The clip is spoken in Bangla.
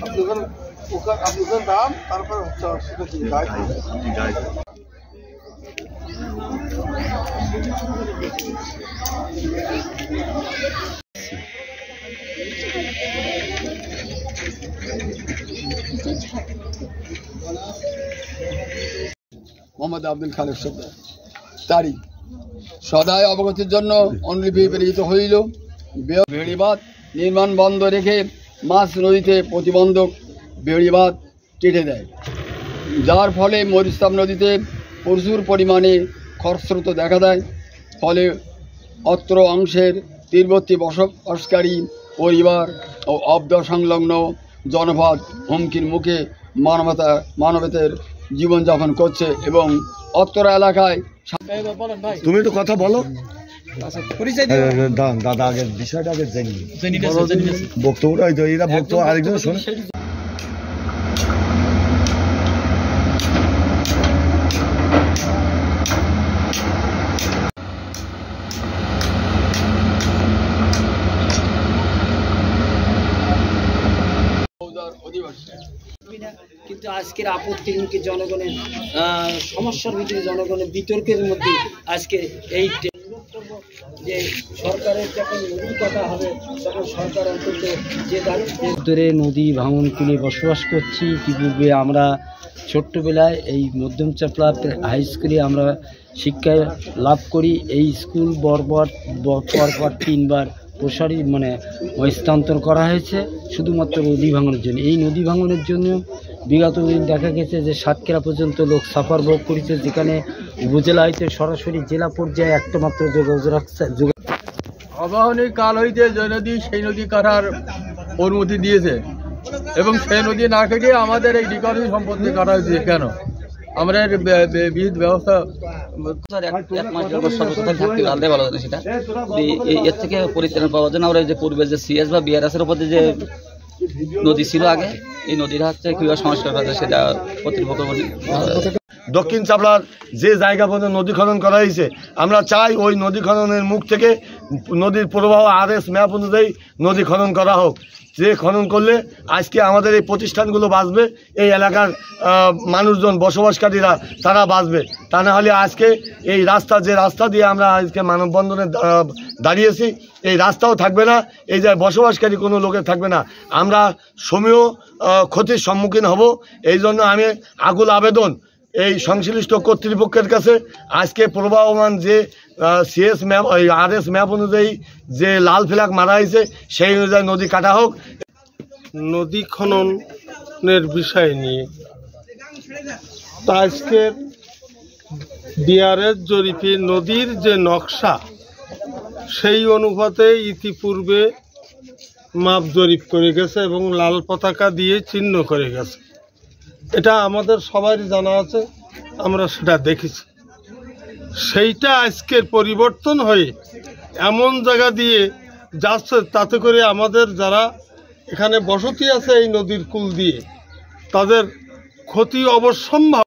আপনি দাম তারপরে মোহাম্মদ আব্দুল খালেক সর্দার তারিখ সদায় অবগতির জন্য অনুলিপি প্রেরিত হইল। বেড়িবাঁধ নির্মাণ বন্ধ রেখে মাছ নদীতে প্রতিবন্ধক বেড়িবাঁধ কেটে দেয়, যার ফলে মরিস্তাম নদীতে প্রচুর পরিমাণে খরস্রোত দেখা দেয়। ফলে অত্র অংশের তীরবর্তী বসবাসকারী পরিবার ও অব্দ সংলগ্ন জনপদ হুমকির মুখে মানবতার জীবনযাপন করছে এবং অত্র এলাকায়। তুমি তো কথা বলো দাদা, আগের বিষয়টা আগে জানি বক্তব্যটা এরা বক্তব্য আরেকজন শোনে। কিন্তু আজকের আপত্তির মুখে জনগণের সমস্যার ভিতরে জনগণের বিতর্কের মধ্যে আজকে এই যে সরকারের যখন নদী কথা হবে তখন সরকার অন্তত যে উত্তরে নদী ভাঙন তুলে বসবাস করছি। ইতিপূর্বে আমরা ছোট্টবেলায় এই মধ্যম চাপলা হাই স্কুলে আমরা শিক্ষা লাভ করি। এই স্কুল পরপর 3বার স্থানান্তর করা হয়েছে শুধুমাত্র নদী ভাঙনের জন্য। এই নদী ভাঙনের জন্য বিগত দিন দেখা গেছে যে সাতক্ষীরা পর্যন্ত লোক সাফার ভোগ করেছে, যেখানে উপজেলা হইতে সরাসরি জেলা পর্যায়ে একটা মাত্র যোগাযোগ রাখছে। আবাহনী কাল হইতে যে নদী সেই নদী কাটার অনুমতি দিয়েছে এবং সেই নদী না কেটে আমাদের এই রিকভারি সম্পত্তি কাটা হয়েছে। কেন আমরা বিহিত ব্যবস্থা সেটা এর থেকে পরিত্রাণ পাওয়ার জন্য আমরা যে পূর্বের যে সিএস বা বিআরএসের উপর যে নদী ছিল আগে, এই নদীটা হচ্ছে কীভাবে সংস্কার করা যায় সেটা কর্তৃপক্ষ। দক্ষিণ চাপড়ার যে জায়গা পর্যন্ত নদী খনন করা হয়েছে, আমরা চাই ওই নদী খননের মুখ থেকে নদীর প্রবাহ RS ম্যাপ অনুযায়ী নদী খনন করা হোক। যে খনন করলে আজকে আমাদের এই প্রতিষ্ঠানগুলো বাঁচবে, এই এলাকার মানুষজন বসবাসকারীরা তারা বাঁচবে। তা না হলে আজকে এই যে রাস্তা দিয়ে আমরা আজকে মানববন্ধনে দাঁড়িয়েছি, এই রাস্তাও থাকবে না, এই যে বসবাসকারী কোনো লোকের থাকবে না। আমরা সমীহ ক্ষতির সম্মুখীন হব। এই জন্য আমি আকুল আবেদন এই সংশ্লিষ্ট কর্তৃপক্ষের কাছে, আজকে প্রবাহমান যে সিএস ম্যাপ RS ম্যাপ অনুযায়ী যে লাল ফ্ল্যাগ মারা হয়েছে সেই অনুযায়ী নদী কাটা হোক। নদী খননের বিষয় নিয়ে আজকের বিআরএস জরিপে নদীর যে নকশা সেই অনুপাতে ইতিপূর্বে মাপ জরিপ করে গেছে এবং লাল পতাকা দিয়ে চিহ্ন করে গেছে। এটা আমাদের সবারই জানা আছে, আমরা সেটা দেখেছি। সেইটা আজকের পরিবর্তন হয়ে এমন জায়গা দিয়ে যাচ্ছে, তাতে করে আমাদের যারা এখানে বসতি আছে এই নদীর কূল দিয়ে তাদের ক্ষতি অবশ্যম্ভাবী।